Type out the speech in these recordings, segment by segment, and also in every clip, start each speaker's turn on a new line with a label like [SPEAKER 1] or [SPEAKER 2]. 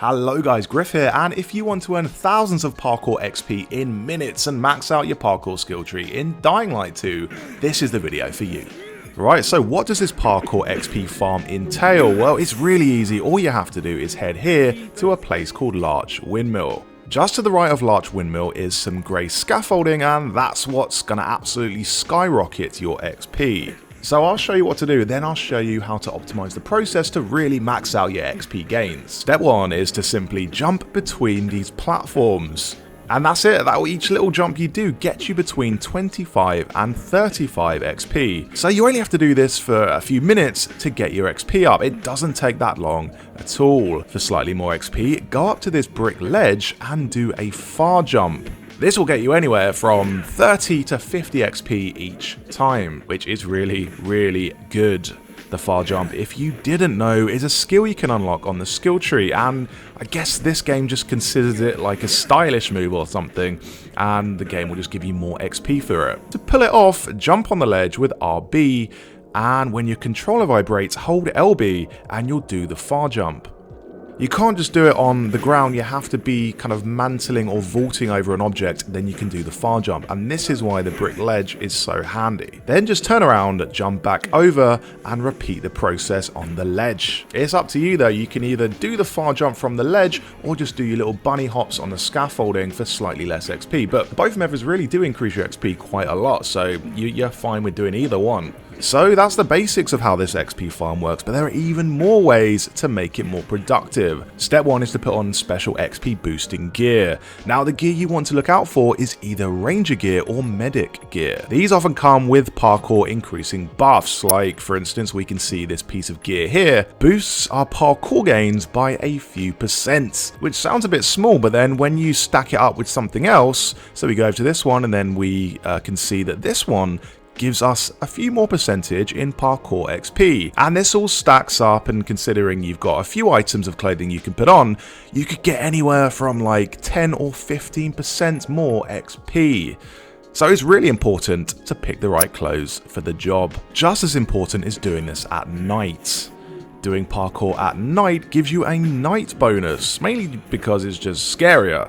[SPEAKER 1] Hello guys, Griff here, and if you want to earn thousands of parkour XP in minutes and max out your parkour skill tree in Dying Light 2, this is the video for you. Right, so what does this parkour XP farm entail? Well, it's really easy. All you have to do is head here to a place called Larch Windmill. Just to the right of Larch Windmill is some grey scaffolding, and that's what's gonna absolutely skyrocket your XP. So I'll show you what to do, then I'll show you how to optimize the process to really max out your XP gains. Step 1 is to simply jump between these platforms. And that's it, each little jump you do gets you between 25 and 35 XP. So you only have to do this for a few minutes to get your XP up. It doesn't take that long at all. For slightly more XP, go up to this brick ledge and do a far jump. This will get you anywhere from 30 to 50 XP each time, which is really good. The far jump, if you didn't know, is a skill you can unlock on the skill tree, and I guess this game just considers it like a stylish move or something, and the game will just give you more XP for it. To pull it off, jump on the ledge with RB, and when your controller vibrates, hold LB and you'll do the far jump. You can't just do it on the ground, you have to be kind of mantling or vaulting over an object, then you can do the far jump, and this is why the brick ledge is so handy. Then just turn around, jump back over, and repeat the process on the ledge. It's up to you though, you can either do the far jump from the ledge, or just do your little bunny hops on the scaffolding for slightly less XP, but both methods really do increase your XP quite a lot, so you're fine with doing either one. So that's the basics of how this XP farm works, but there are even more ways to make it more productive. Step 1 is to put on special XP boosting gear. Now the gear you want to look out for is either ranger gear or medic gear. These often come with parkour increasing buffs, like for instance we can see this piece of gear here boosts our parkour gains by a few %, which sounds a bit small, but then when you stack it up with something else, so we go over to this one and then we can see that this one gives us a few more percentage in parkour XP, and this all stacks up, and considering you've got a few items of clothing you can put on, you could get anywhere from like 10 or 15% more XP. So it's really important to pick the right clothes for the job. Just as important is doing this at night. Doing parkour at night gives you a night bonus, mainly because it's just scarier.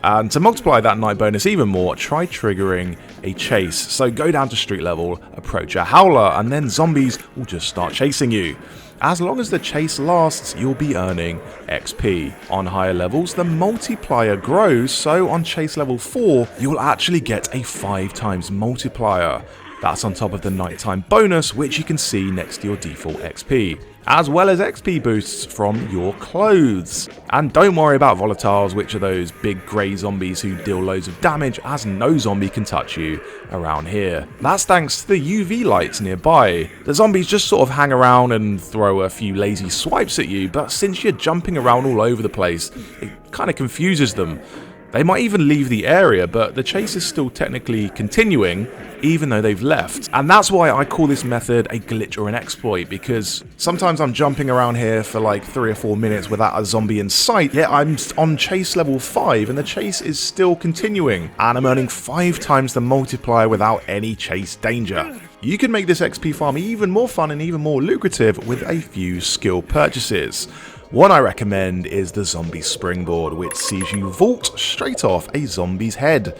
[SPEAKER 1] And to multiply that night bonus even more, try triggering a chase. So go down to street level, approach a howler, and then zombies will just start chasing you. As long as the chase lasts, you'll be earning XP. On higher levels, the multiplier grows, so on chase level 4, you'll actually get a 5 times multiplier. That's on top of the nighttime bonus, which you can see next to your default XP, as well as XP boosts from your clothes. And don't worry about volatiles, which are those big grey zombies who deal loads of damage, as no zombie can touch you around here. That's thanks to the UV lights nearby. The zombies just sort of hang around and throw a few lazy swipes at you, but since you're jumping around all over the place, it kind of confuses them. They might even leave the area, but the chase is still technically continuing, even though they've left. And that's why I call this method a glitch or an exploit, because sometimes I'm jumping around here for like 3 or 4 minutes without a zombie in sight, yet I'm on chase level 5 and the chase is still continuing, and I'm earning 5 times the multiplier without any chase danger. You can make this XP farm even more fun and even more lucrative with a few skill purchases. One I recommend is the zombie springboard, which sees you vault straight off a zombie's head.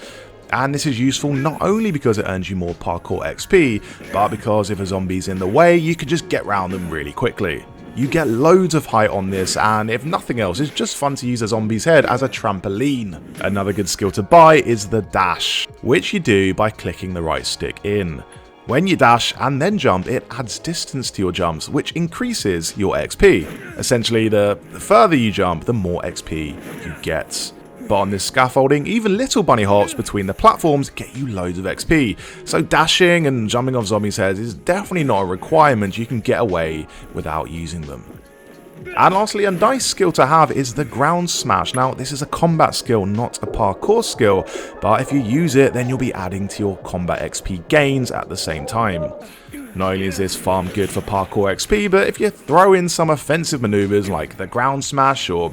[SPEAKER 1] And this is useful not only because it earns you more parkour XP, but because if a zombie's in the way, you can just get round them really quickly. You get loads of height on this, and if nothing else, it's just fun to use a zombie's head as a trampoline. Another good skill to buy is the dash, which you do by clicking the right stick in. When you dash and then jump, it adds distance to your jumps, which increases your XP. Essentially, the further you jump, the more XP you get. But on this scaffolding, even little bunny hops between the platforms get you loads of XP. So dashing and jumping off zombies' heads is definitely not a requirement, you can get away without using them. And lastly, a nice skill to have is the ground smash. Now, this is a combat skill, not a parkour skill, but if you use it, then you'll be adding to your combat XP gains at the same time. Not only is this farm good for parkour XP, but if you throw in some offensive maneuvers like the ground smash, or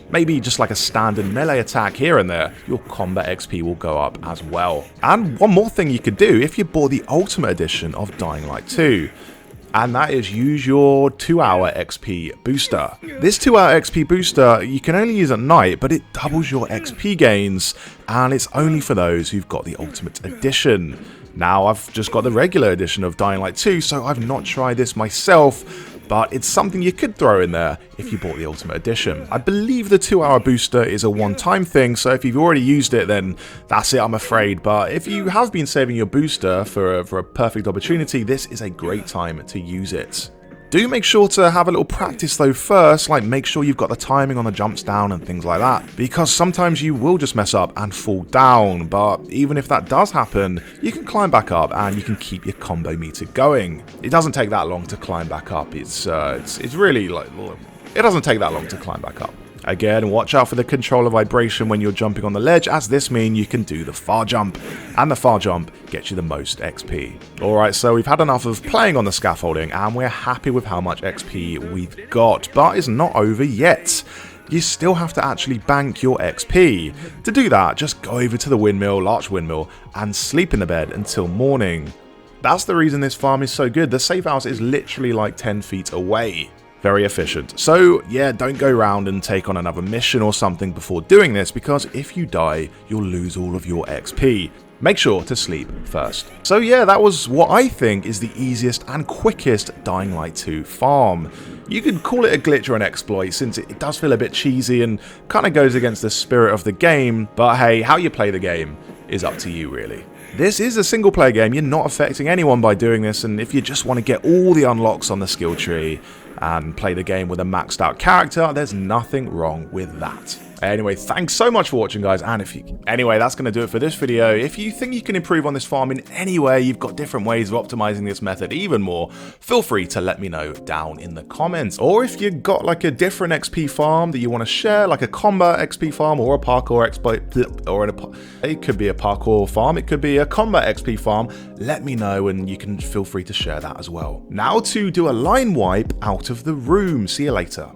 [SPEAKER 1] maybe just like a standard melee attack here and there, your combat XP will go up as well. And one more thing you could do if you bought the Ultimate Edition of Dying Light 2. and that is use your 2-hour XP booster. This 2-hour XP booster you can only use at night, but it doubles your XP gains, and it's only for those who've got the Ultimate Edition. Now, I've just got the regular edition of Dying Light 2, so I've not tried this myself, but it's something you could throw in there if you bought the Ultimate Edition. I believe the 2-hour booster is a one-time thing, so if you've already used it, then that's it, I'm afraid. But if you have been saving your booster for a perfect opportunity, this is a great time to use it. Do make sure to have a little practice though first, like make sure you've got the timing on the jumps down and things like that, because sometimes you will just mess up and fall down, but even if that does happen, you can climb back up and you can keep your combo meter going. It doesn't take that long to climb back up, it's really like, it doesn't take that long to climb back up. Again, watch out for the controller vibration when you're jumping on the ledge, as this means you can do the far jump, and the far jump gets you the most XP. Alright, so we've had enough of playing on the scaffolding, and we're happy with how much XP we've got, but it's not over yet. You still have to actually bank your XP. To do that, just go over to the windmill, large windmill, and sleep in the bed until morning. That's the reason this farm is so good. The safe house is literally like 10 feet away. Very efficient. So yeah, don't go around and take on another mission or something before doing this, because if you die, you'll lose all of your XP. Make sure to sleep first. So yeah, that was what I think is the easiest and quickest Dying Light 2 farm. You could call it a glitch or an exploit, since it does feel a bit cheesy and kind of goes against the spirit of the game, but hey, how you play the game is up to you really. This is a single player game, you're not affecting anyone by doing this, and if you just want to get all the unlocks on the skill tree and play the game with a maxed out character, there's nothing wrong with that. Anyway, thanks so much for watching, guys, and anyway, that's going to do it for this video. If you think you can improve on this farm in any way, you've got different ways of optimizing this method even more, feel free to let me know down in the comments. Or if you've got like a different XP farm that you want to share, like a combat XP farm or a parkour XP, or it could be a parkour farm, it could be a combat XP farm, let me know and you can feel free to share that as well. Now to do a line wipe out of the room. See you later.